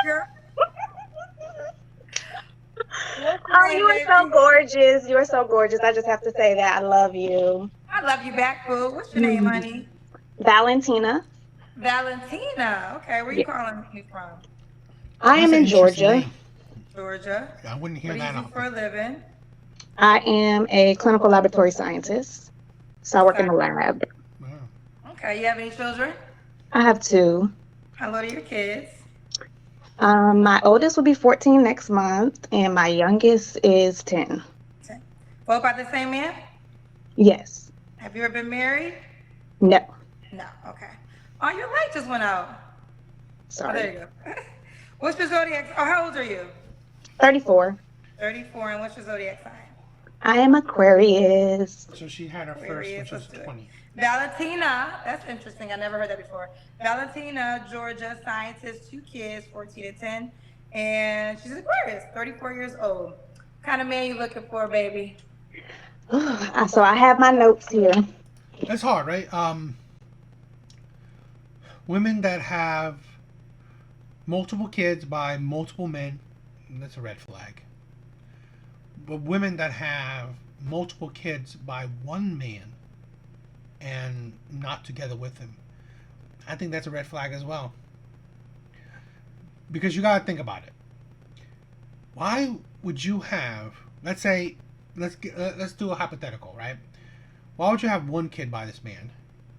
Girl, what's your Oh, name, you are so baby? gorgeous. You are so gorgeous. I just have to say that. I love you. I love you back, boo. What's your name, Mhm. honey? Valentina. Valentina. Okay, where you Yeah. calling me from? I That's am an in interesting Georgia. name. Georgia. I wouldn't What hear do you that do for often. a living? I am a clinical laboratory scientist. So I work in Sorry. the lab. Wow. Okay, you have any children? I have two. How old are your kids? My oldest will be 14 next month, and my youngest is 10. 10. Both by the same man? Yes. Have you ever been married? No. No. Okay. Oh, your light just went out. Oh, Sorry. there you go. What's your zodiac? Oh, how old are you? 34. 34. And what's your zodiac sign? I am Aquarius. So she had her first when Aquarius. she was Let's do it. 20. Valentina. That's interesting. I never heard that before. Valentina, Georgia, scientist, two kids, 14 and 10. And she's an Aquarius, 34 years old. What kind of man you looking for, baby? So I have my notes here. It's hard, right? Women that have multiple kids by multiple men, that's a red flag. But women that have multiple kids by one man and not together with him, I think that's a red flag as well. Because you gotta think about it. Why would you have? Let's say, let's do a hypothetical, right? Why would you have one kid by this man,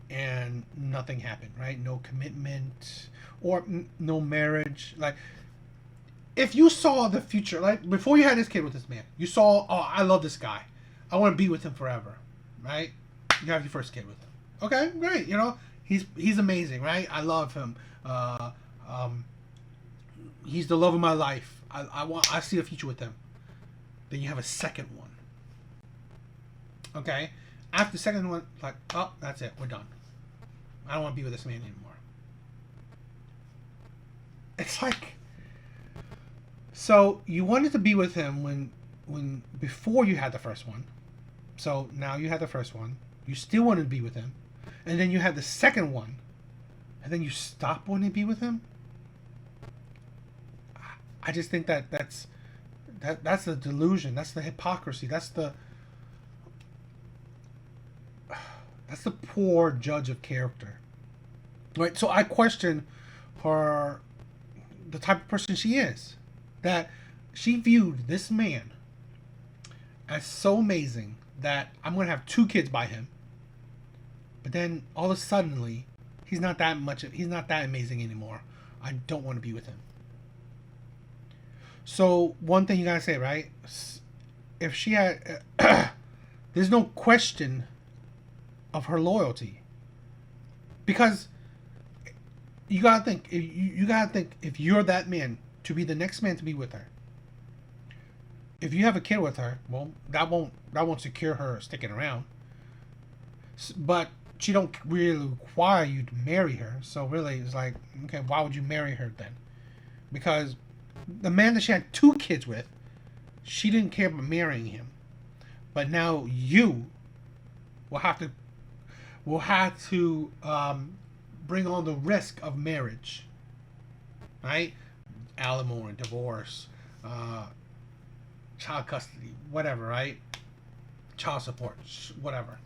and nothing happened, right? No commitment or no marriage. Like, if you saw the future, like before you had this kid with this man, you saw, oh, I love this guy, I want to be with him forever, right? You have your first kid with him. Okay, great. You know, he's amazing, right? I love him. Uh, um, he's the love of my life. I see a future with him. Then you have a second one. Okay, after the second one, like, oh, that's it, we're done. I don't want to be with this man anymore. It's like, so you wanted to be with him when before you had the first one. So now you had the first one. You still wanted to be with him, and then you had the second one, and then you stop wanting to be with him. I just think that's the delusion. That's the hypocrisy. That's the poor judge of character. Right? So I question her, the type of person she is. That she viewed this man as so amazing that I'm going to have two kids by him. But then all of a suddenly, he's not that amazing anymore. I don't want to be with him. So one thing you gotta say, right? If she had, there's no question of her loyalty, because you gotta think if you're that man to be the next man to be with her. If you have a kid with her, well, that won't secure her sticking around. But she don't really require you to marry her. So really, it's like, okay, why would you marry her then? Because the man that she had two kids with, she didn't care about marrying him. But now you will have to bring on the risk of marriage, right? Alimony, divorce, uh, child custody, whatever, right? Child support, whatever.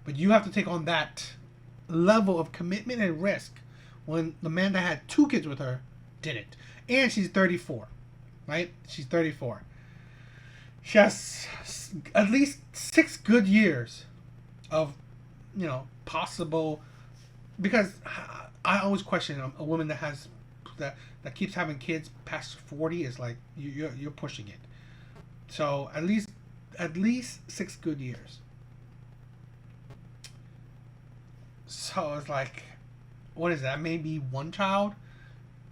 But you have to take on that level of commitment and risk when the man that had two kids with her didn't. And she's 34, right? She's 34. She has at least 6 good years of, possible. Because I always question a woman that has that keeps having kids past 40 is like you're pushing it. So at least 6 good years. So it's like, what is that? Maybe one child,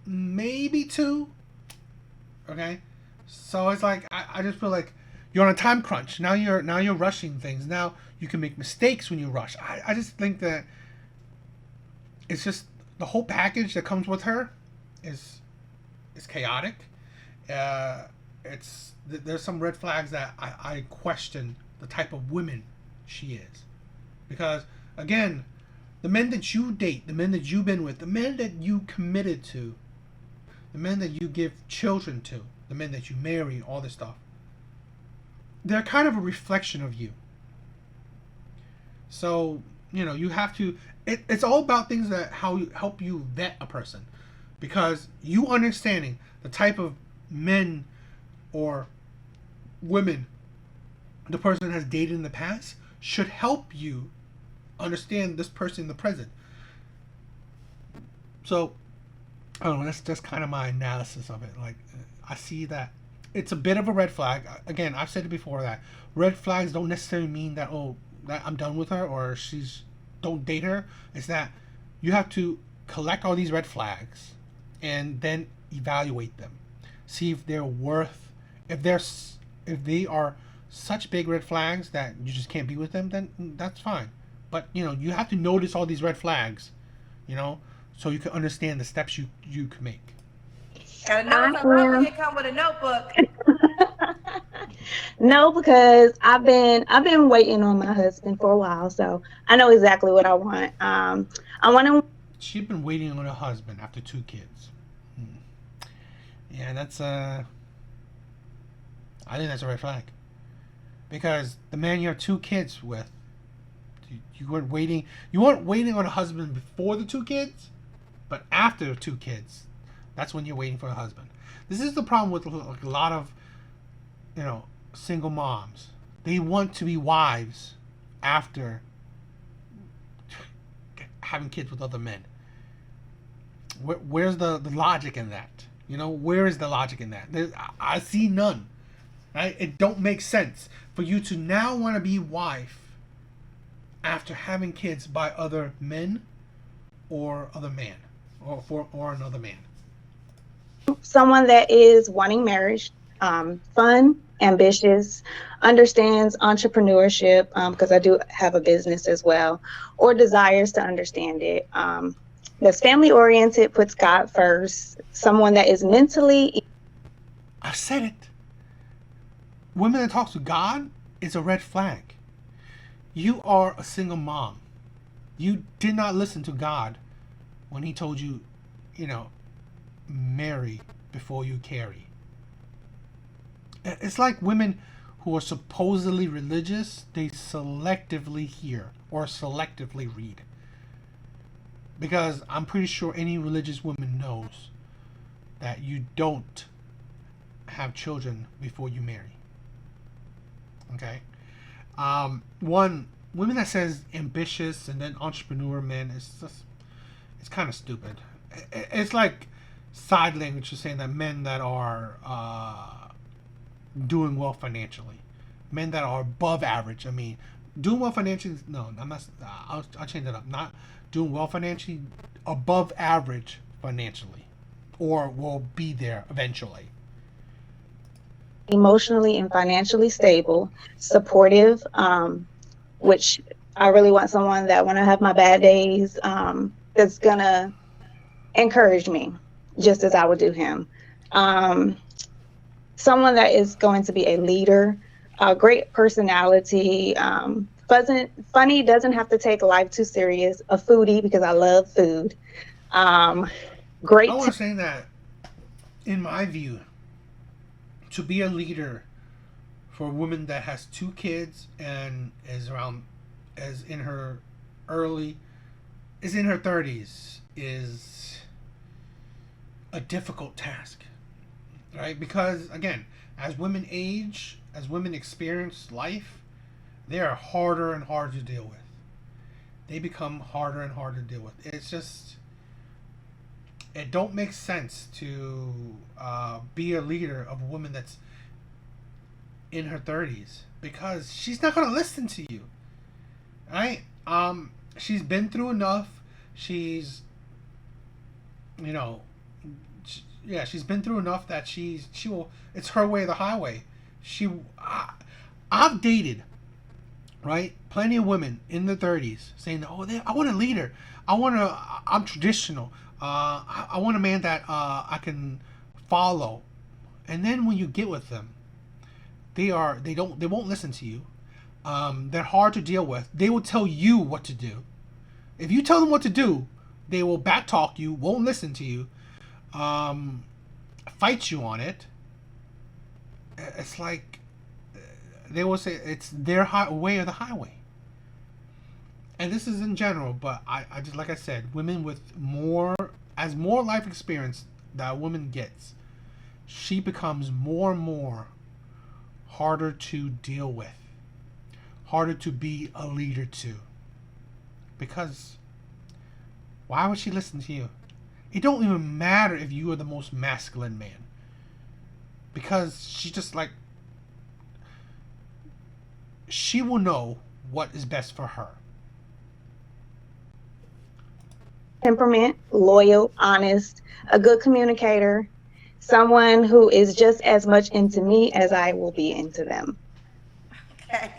maybe two. Okay, so it's like I just feel like you're on a time crunch. Now you're rushing things. Now you can make mistakes when you rush. I just think that it's just the whole package that comes with her is chaotic. Uh, there's some red flags that I question the type of women she is, because again, the men that you date, the men that you've been with, the men that you committed to, the men that you give children to, the men that you marry, all this stuff, they're kind of a reflection of you. So, you have to, it's all about things that how you help you vet a person. Because you understanding the type of men or women the person has dated in the past should help you understand this person in the present. So, I don't know, that's just kind of my analysis of it. Like, I see that it's a bit of a red flag. Again, I've said it before that red flags don't necessarily mean that, that I'm done with her or don't date her. It's that you have to collect all these red flags and then evaluate them. See if they're worth, if they are such big red flags that you just can't be with them, then that's fine. But, you have to notice all these red flags, so you can understand the steps you can make. Gotta know it's when you come with a notebook. No, because I've been waiting on my husband for a while, so I know exactly what I want. I want to. She's been waiting on her husband after 2 kids. Yeah, that's I think that's a red flag. Because the man you have 2 kids with, you weren't waiting. You weren't waiting on a husband before the 2 kids, but after the 2 kids, that's when you're waiting for a husband. This is the problem with a lot of, single moms. They want to be wives after having kids with other men. Where's the logic in that? Where is the logic in that? I see none. Right? It don't make sense for you to now want to be wife after having kids by other men or other man or another man. Someone that is wanting marriage, fun, ambitious, understands entrepreneurship, because I do have a business as well, or desires to understand it. That's family oriented, puts God first. Someone that is mentally. I said it. Women that talk to God is a red flag. You are a single mom. You did not listen to God when He told you, marry before you carry. It's like women who are supposedly religious, they selectively hear or selectively read. Because I'm pretty sure any religious woman knows that you don't have children before you marry. Okay? Women that says ambitious and then entrepreneur men, it's kind of stupid. It's like side language to saying that men that are doing well financially, men that are above average. I mean, doing well financially. No, I'm not. I'll change that up. Not doing well financially, above average financially, or will be there eventually. Emotionally and financially stable, supportive, which I really want someone that when I have my bad days, that's gonna encourage me, just as I would do him. Someone that is going to be a leader, a great personality, funny, doesn't have to take life too serious, a foodie because I love food. Great. I want to say that, in my view, to be a leader for a woman that has 2 kids and is in her 30s is a difficult task, right? Because again, as women age, as women experience life, they are harder and harder to deal with. They become harder and harder to deal with. It's just, it don't make sense to be a leader of a woman that's in her 30s, because she's not going to listen to you, right? She's been through enough. She's been through enough that she will. It's her way or the highway. I've dated, right, plenty of women in their 30s saying, I want a leader. I'm traditional. I want a man that I can follow. And then when you get with them, they won't listen to you. They're hard to deal with. They will tell you what to do. If you tell them what to do, they will backtalk you, won't listen to you. fights you on it, it's like they will say it's their way or the highway. And this is in general, but I just, like I said, women with more life experience that a woman gets, she becomes more and more harder to deal with, harder to be a leader to. Because why would she listen to you? It don't even matter if you are the most masculine man. Because she just like, she will know what is best for her. Temperament, loyal, honest, a good communicator, someone who is just as much into me as I will be into them. Okay.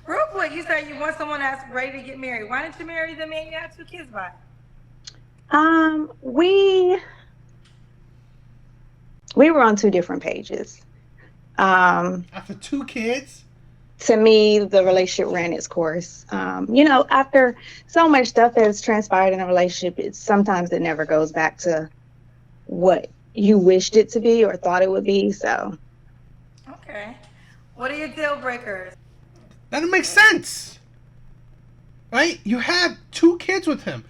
Real quick, you said you want someone that's ready to get married. Why didn't you marry the man you had 2 kids by? We were on 2 different pages. After 2 kids? To me, the relationship ran its course. After so much stuff has transpired in a relationship, sometimes it never goes back to what you wished it to be or thought it would be. So, Okay. What are your deal breakers? That doesn't make sense. Right? You had 2 kids with him.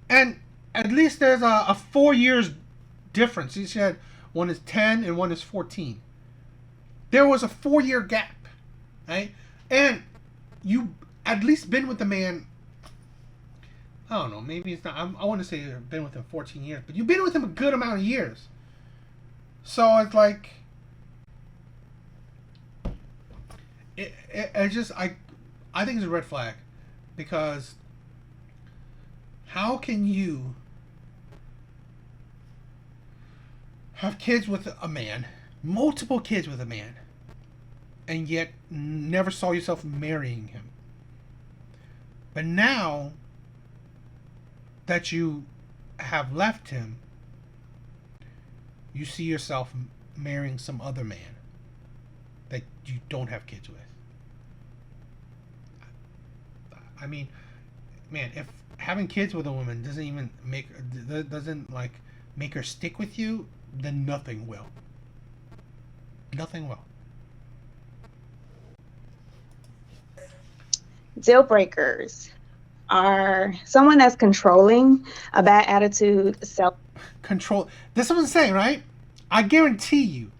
And at least there's a 4 years difference. He said one is 10 and one is 14. There was a 4-year gap. Right? And you at least been with the man, I don't know, maybe it's not, I want to say you've been with him 14 years, but you've been with him a good amount of years. So it's like, I think it's a red flag. Because how can you have kids with a man, multiple kids with a man, and yet never saw yourself marrying him? But now that you have left him, you see yourself marrying some other man that you don't have kids with. I mean, man, if having kids with a woman doesn't make her stick with you, then nothing will. Nothing will. deal breakers are someone that's controlling, a bad attitude, Control. That's what I'm saying, right? I guarantee you,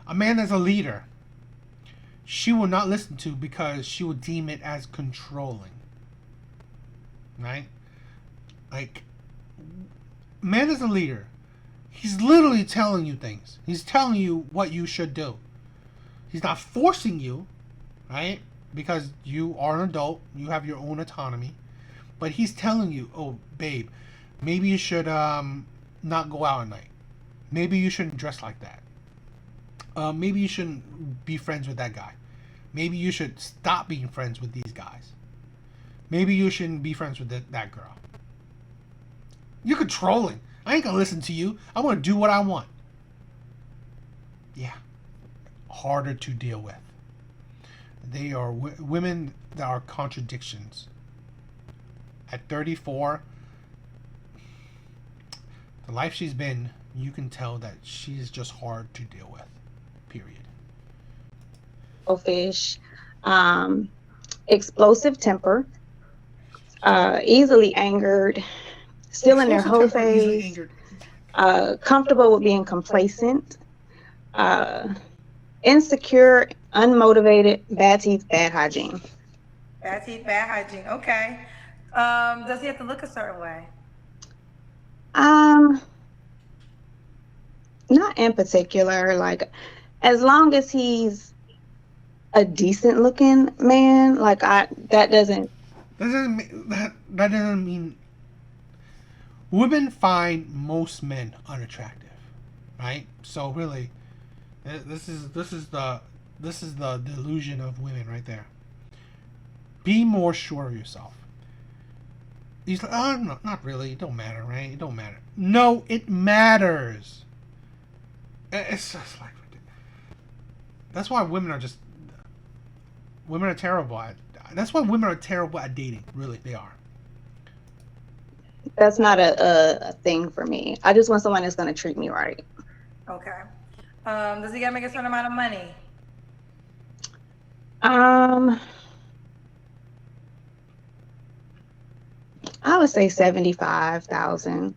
a man that's a leader, she will not listen to because she will deem it as controlling. Right? Like, man is a leader. He's literally telling you things. He's telling you what you should do. He's not forcing you, right? Because you are an adult. You have your own autonomy. But he's telling you, oh, babe, maybe you should not go out at night. Maybe you shouldn't dress like that. Maybe you shouldn't be friends with that guy. Maybe you should stop being friends with these guys. Maybe you shouldn't be friends with that girl. You're controlling. I ain't gonna listen to you. I want to do what I want. Yeah. Harder to deal with. They are women that are contradictions. At 34, the life she's been, you can tell that she's just hard to deal with. Period. selfish, explosive temper, easily angered, still in their whole phase, comfortable with being complacent, insecure, unmotivated, bad teeth, bad hygiene. Bad teeth, bad hygiene. Okay. Does he have to look a certain way? Not in particular. Like, as long as he's a decent looking man, like that doesn't mean women find most men unattractive, right? So really, this is the delusion of women right there. Be more sure of yourself. He's like, oh, no, not really. It don't matter, right? It don't matter. No, it matters. It's just like, that's why women are terrible at. That's why women are terrible at dating. Really, they are. That's not a thing for me. I just want someone that's going to treat me right. Okay. Does he gotta make a certain amount of money? Um, I would say 75,000.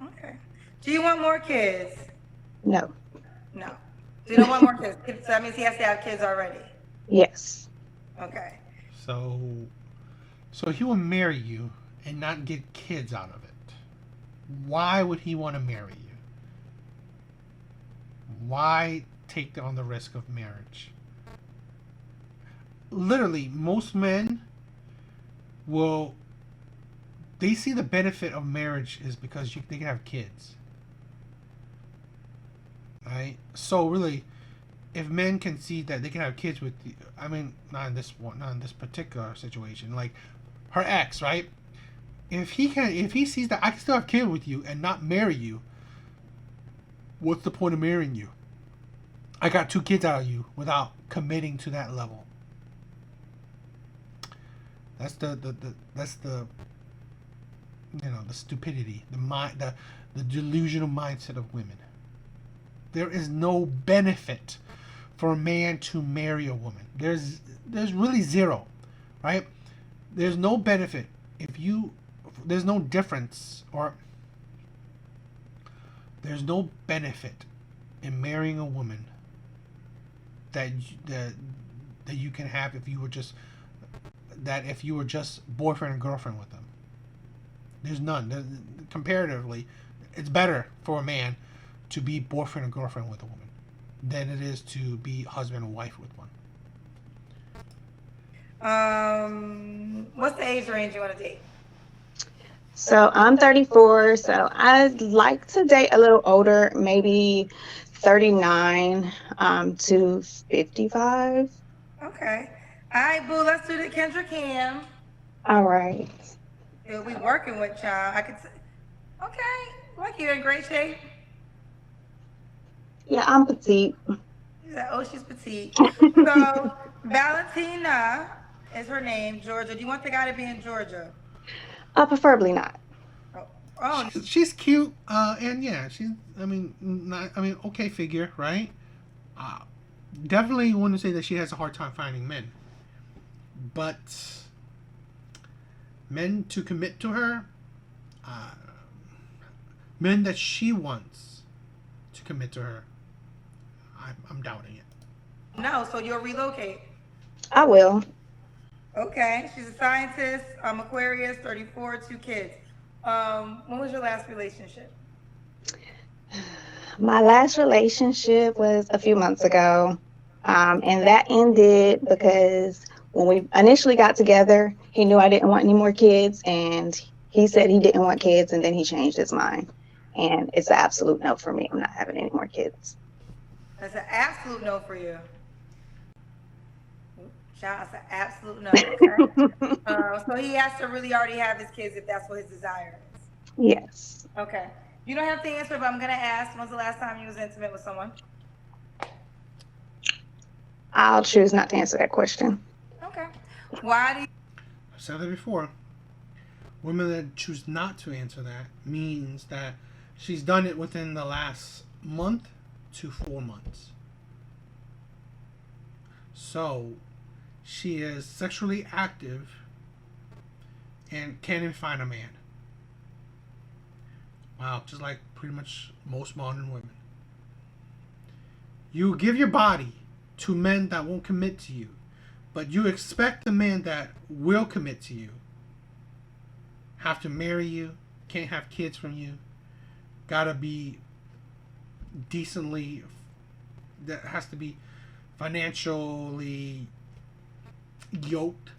Okay. Do you want more kids? No. No. So you don't want more kids. So that means he has to have kids already. Yes. Okay. So, so he will marry you and not get kids out of it. Why would he want to marry you? Why take on the risk of marriage? Literally, most men will. They see the benefit of marriage is because they can have kids, right? So really, if men can see that they can have kids with, I mean, not in this one, not in this particular situation, like her ex, right? If he sees that I can still have kids with you and not marry you, what's the point of marrying you? I got 2 kids out of you without committing to that level. That's the the stupidity, the delusional mindset of women. There is no benefit for a man to marry a woman. There's really zero, right? There's no benefit if you there's no difference or there's no benefit in marrying a woman that that you can have if you were just boyfriend and girlfriend with them. There's none. Comparatively, it's better for a man to be boyfriend and girlfriend with a woman than it is to be husband and wife with one. What's the age range you want to date? So I'm 34, so I'd like to date a little older, maybe 39 to 55. Okay. All right, boo. Let's do the Kendra Cam. All right. He'll be working with y'all. I could say, okay, like you're in great shape. Yeah, I'm petite. He's like, oh, she's petite. So Valentina is her name. Georgia. Do you want the guy to be in Georgia? Preferably not. Oh, oh, She's cute, and yeah, she's. Okay figure, right? Uh, Definitely want to say that she has a hard time finding men, but men to commit to her, uh, men that she wants to commit to her, I'm doubting it. no. So you'll relocate. I will. Okay. She's a scientist. Aquarius, 34, 2 kids. When was your last relationship? My last relationship was a few months ago, and that ended because when we initially got together, he knew I didn't want any more kids, and he said he didn't want kids, and then he changed his mind. And it's an absolute no for me. I'm not having any more kids. That's an absolute no for you. Child, that's an absolute no. Okay. So he has to really already have his kids if that's what his desire is. Yes. Okay. You don't have to answer, but I'm gonna ask. When's the last time you was intimate with someone? I'll choose not to answer that question. Okay. Why do you? I've said it before. Women that choose not to answer that means that she's done it within the last month to 4 months. So she is sexually active and can't even find a man. Wow, just like pretty much most modern women. You give your body to men that won't commit to you, but you expect the man that will commit to you have to marry you, can't have kids from you, gotta be decently, that has to be financially yoked.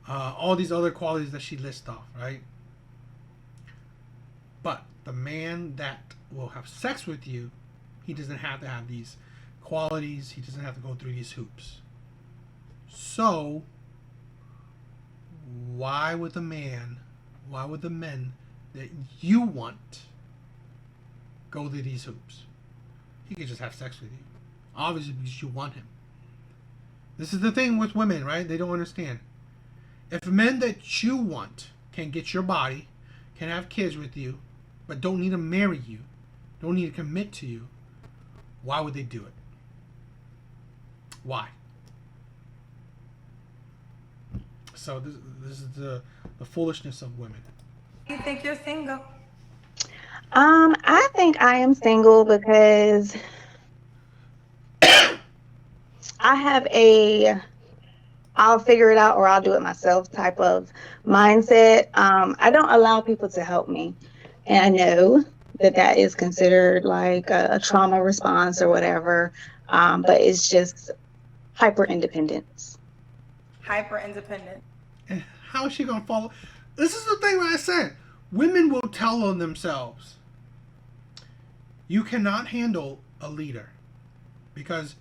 All these other qualities that she lists off, right? But the man that will have sex with you, he doesn't have to have these qualities. He doesn't have to go through these hoops. So, why would the men that you want go through these hoops? He could just have sex with you. Obviously, because you want him. This is the thing with women, right? They don't understand. If men that you want can get your body, can have kids with you, but don't need to marry you, don't need to commit to you, why would they do it? Why? So this is the foolishness of women. You think you're single? I think I am single because I have I'll figure it out or I'll do it myself type of mindset. I don't allow people to help me. And I know that is considered like a trauma response or whatever. But it's just hyper independence. Hyper independent. And how is she going to follow? This is the thing that I said. Women will tell on themselves. You cannot handle a leader because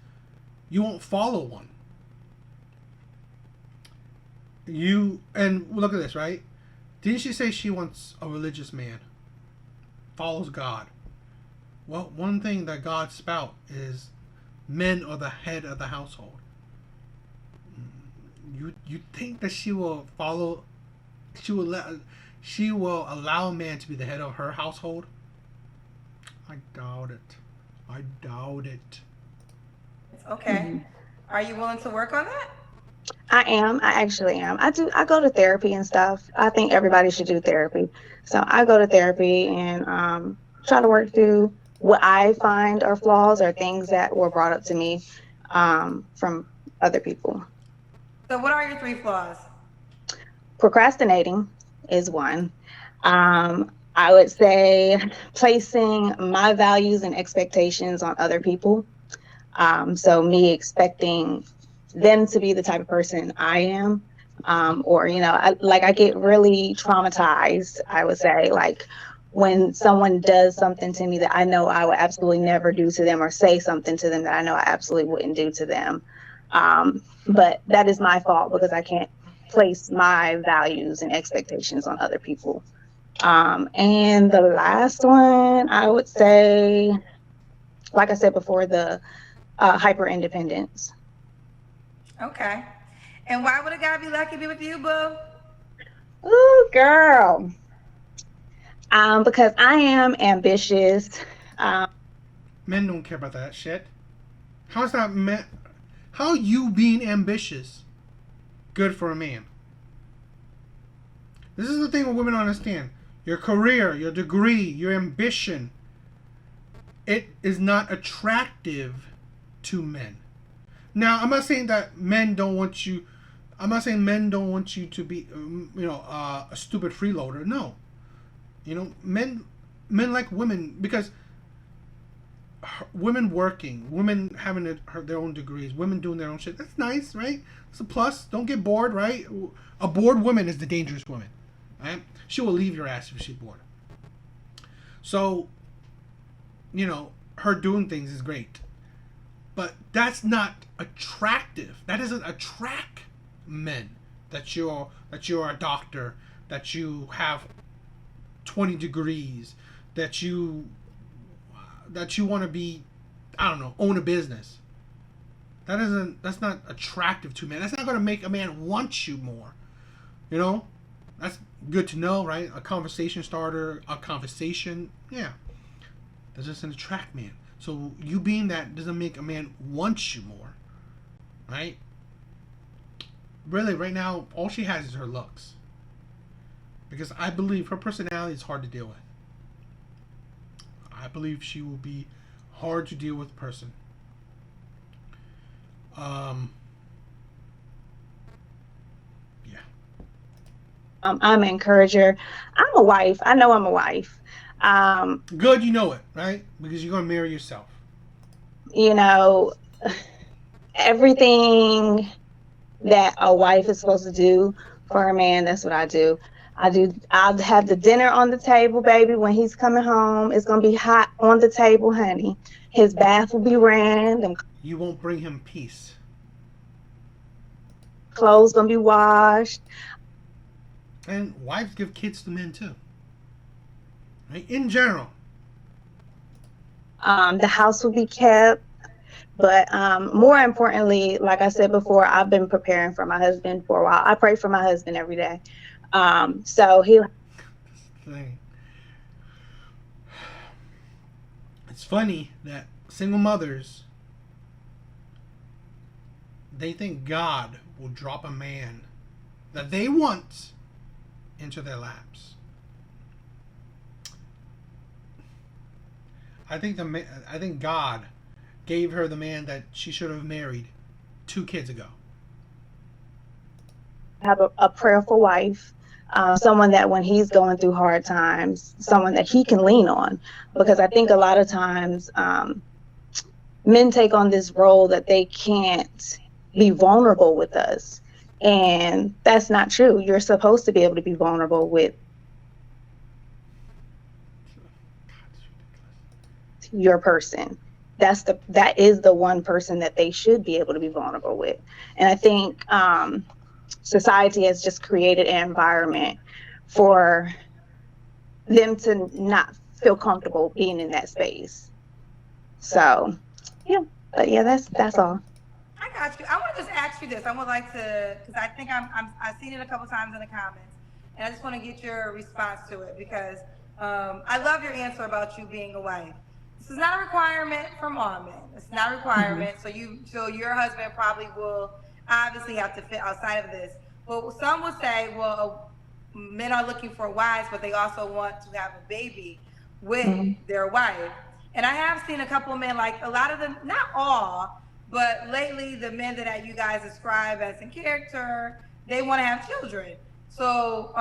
you won't follow one. And look at this, right? Didn't she say she wants a religious man? Follows God. Well, one thing that God spout is men are the head of the household. You think that she will follow? She will allow a man to be the head of her household? I doubt it. I doubt it. Okay. Mm-hmm. Are you willing to work on that? I am. I actually am. I go to therapy and stuff. I think everybody should do therapy. So I go to therapy and try to work through what I find are flaws or things that were brought up to me from other people. So what are your 3 flaws? Procrastinating is one. I would say placing my values and expectations on other people. So me expecting them to be the type of person I am, or, I get really traumatized, I would say, like when someone does something to me that I know I would absolutely never do to them or say something to them that I know I absolutely wouldn't do to them. But that is my fault because I can't place my values and expectations on other people. And the last one, I would say, like I said before, the hyper independence. Okay. And why would a guy be lucky to be with you, boo? Ooh, girl. Because I am ambitious. Men don't care about that shit. How's that men? How you being ambitious good for a man? This is the thing what women don't understand. Your career, your degree, your ambition, it is not attractive to men. Now, I'm not saying that men don't want you. I'm not saying men don't want you to be, a stupid freeloader. No, men like women because women working, women having their own degrees, women doing their own shit. That's nice, right? It's a plus. Don't get bored, right? A bored woman is the dangerous woman, right? She will leave your ass if she's bored. So, her doing things is great. But that's not attractive. That doesn't attract men. That you're a doctor, that you have 20 degrees, that you want to be, I don't know, own a business. That's not attractive to men. That's not going to make a man want you more. That's good to know, right? A conversation starter, a conversation, yeah. That doesn't attract men. So you being that doesn't make a man want you more, right? Really, right now, all she has is her looks. Because I believe her personality is hard to deal with. I believe she will be hard to deal with person. Yeah. I'm an encourager. I'm a wife. I know I'm a wife. Good, you know it, right? Because you're going to marry yourself. Everything that a wife is supposed to do for a man, that's what I do. I'll have the dinner on the table, baby. When he's coming home, it's going to be hot on the table, honey. His bath will be ran. You won't bring him peace. Clothes going to be washed. And wives give kids to men, too. Right? In general. The house will be kept. But more importantly, like I said before, I've been preparing for my husband for a while. I pray for my husband every day. So he. It's funny that single mothers, they think God will drop a man that they want into their laps. I think God gave her the man that she should have married 2 kids ago. Have a prayerful wife, someone that when he's going through hard times, someone that he can lean on. Because I think a lot of times men take on this role that they can't be vulnerable with us. And that's not true. You're supposed to be able to be vulnerable with your person. That is the one person that they should be able to be vulnerable with. And I think society has just created an environment for them to not feel comfortable being in that space. So, yeah, but yeah, that's all. I got you. I want to just ask you this. I would like to, because I think I've seen it a couple times in the comments, and I just want to get your response to it because I love your answer about you being a wife. This is not a requirement from all men. It's not a requirement. So your husband probably will obviously have to fit outside of this. But some would say, well, men are looking for wives, but they also want to have a baby with their wife. And I have seen a couple of men, like a lot of them, not all, but lately the men that you guys describe as in character, they want to have children. So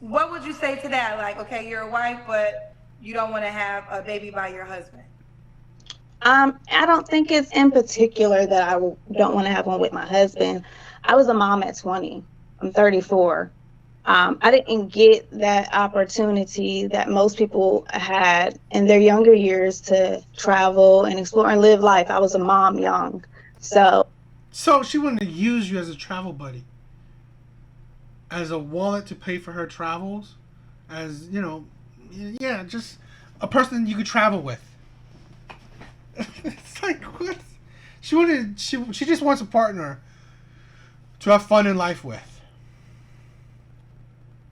what would you say to that? Like, okay, you're a wife, but you don't want to have a baby by your husband? I don't think it's in particular that I don't want to have one with my husband. I was a mom at 20. I'm 34. I didn't get that opportunity that most people had in their younger years to travel and explore and live life. I was a mom young. So she wanted to use you as a travel buddy, as a wallet to pay for her travels, as, yeah, just a person you could travel with. It's like, what? She just wants a partner to have fun in life with.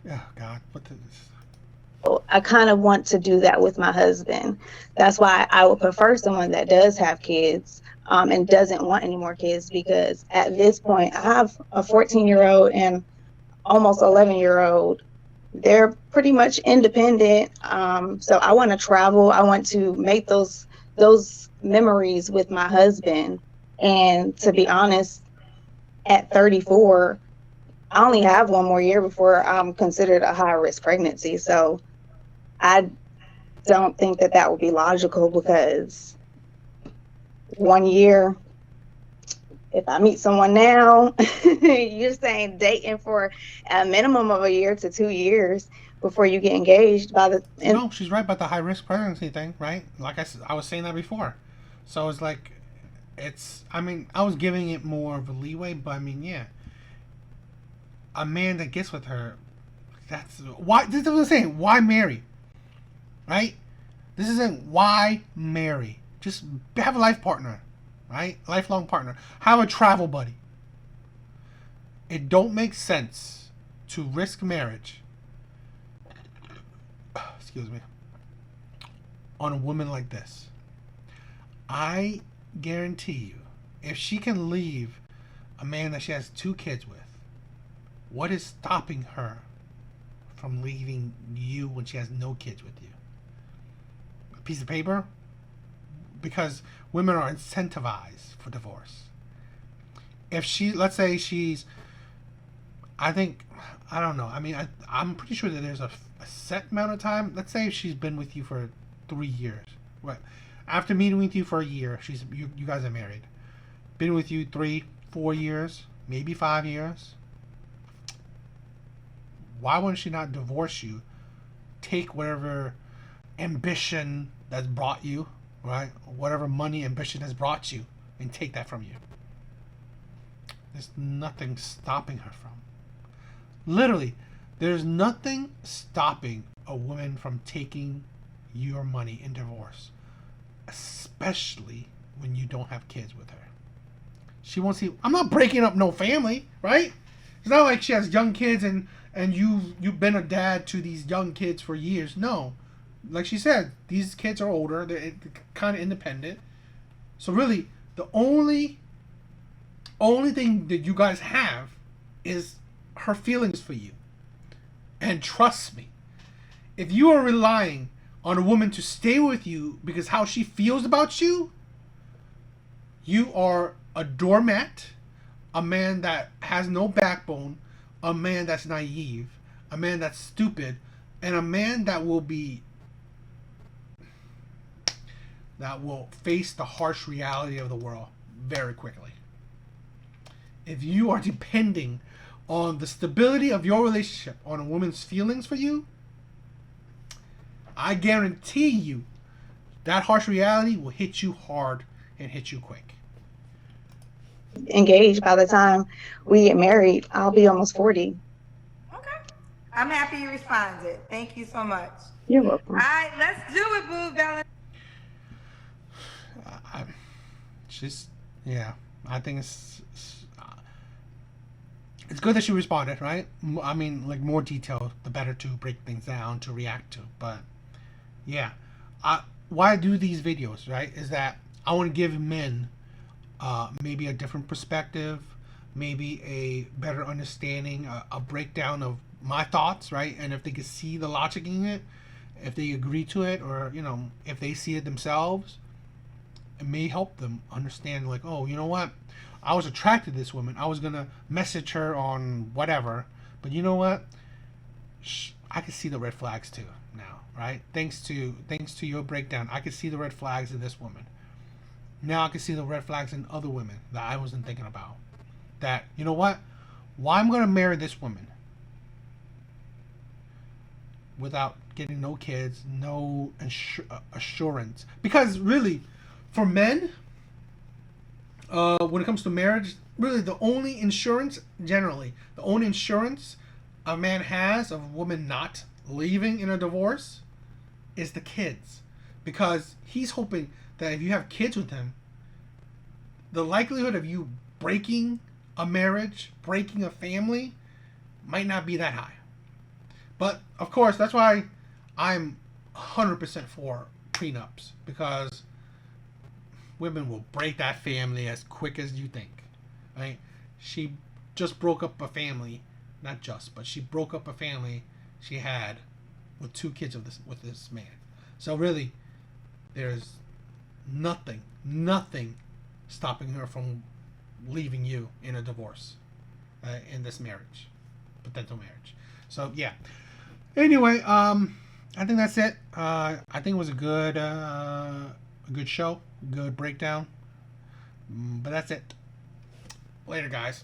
Oh God, what the? I kind of want to do that with my husband. That's why I would prefer someone that does have kids and doesn't want any more kids, because at this point I have a 14-year-old and almost 11-year-old. They're pretty independent. So I want to travel. I want to make those memories with my husband. And to be honest, at 34, I only have 1 more year before I'm considered a high risk pregnancy. So I don't think that would be logical, because 1 year, if I meet someone now, you're saying dating for a minimum of 1 year to 2 years before you get engaged. No, she's right about the high risk pregnancy thing, right? Like I was saying that before. So it's like, I was giving it more of a leeway, but yeah. A man that gets with her, that's why. This is what I'm saying. Why marry? Right? This isn't why marry. Just have a life partner, right? Lifelong partner. Have a travel buddy. It don't make sense to risk marriage. Excuse me. On a woman like this. I guarantee you, if she can leave a man that she has 2 kids with, what is stopping her from leaving you when she has no kids with you? A piece of paper? Because women are incentivized for divorce. If let's say I don't know. I'm pretty sure that there's a set amount of time. Let's say if she's been with you for 3 years. Right. After meeting with you for a year, you guys are married. Been with you 3, 4 years, maybe 5 years. Why wouldn't she not divorce you? Take whatever ambition that's brought you, right? Whatever money ambition has brought you, and take that from you. There's nothing stopping her from. Literally, there's nothing stopping a woman from taking your money in divorce, especially when you don't have kids with her. She won't see. I'm not breaking up no family, right? It's not like she has young kids and you've been a dad to these young kids for years. No, like she said, these kids are older. They're kind of independent. So really, the only thing that you guys have is her feelings for you. And trust me, if you are relying on a woman to stay with you because how she feels about you, you are a doormat, a man that has no backbone, a man that's naive, a man that's stupid, and a man that will face the harsh reality of the world very quickly. If you are depending on the stability of your relationship on a woman's feelings for you, I guarantee you that harsh reality will hit you hard and hit you quick. Engaged by the time we get married, I'll be almost 40. Okay. I'm happy you responded. Thank you so much. You're welcome. All right, let's do it, Boo Valentine. I think it's good that she responded, right? I mean, like, more detail, the better to break things down, to react to. But yeah, why I do these videos, right, is that I want to give men maybe a different perspective, maybe a better understanding, a breakdown of my thoughts, right? And if they can see the logic in it, if they agree to it, or, you know, if they see it themselves, it may help them understand, like, oh, you know what? I was attracted to this woman. I was going to message her on whatever. But you know what? I can see the red flags too now, right? Thanks to your breakdown, I can see the red flags in this woman. Now I can see the red flags in other women that I wasn't thinking about. That, you know what? Why I'm going to marry this woman without getting no kids, no assurance. Because really, for men, when it comes to marriage, really the only insurance a man has of a woman not leaving in a divorce is the kids. Because he's hoping that if you have kids with him, the likelihood of you breaking a marriage, breaking a family, might not be that high. But, of course, that's why I'm 100% for prenups. Because women will break that family as quick as you think, right? She just broke up a family, not just, but she broke up a family she had with 2 kids with this man. So really, there's nothing stopping her from leaving you in a divorce, in this marriage, potential marriage. So yeah. Anyway, I think that's it. I think it was a good show, good breakdown. But that's it. Later, guys.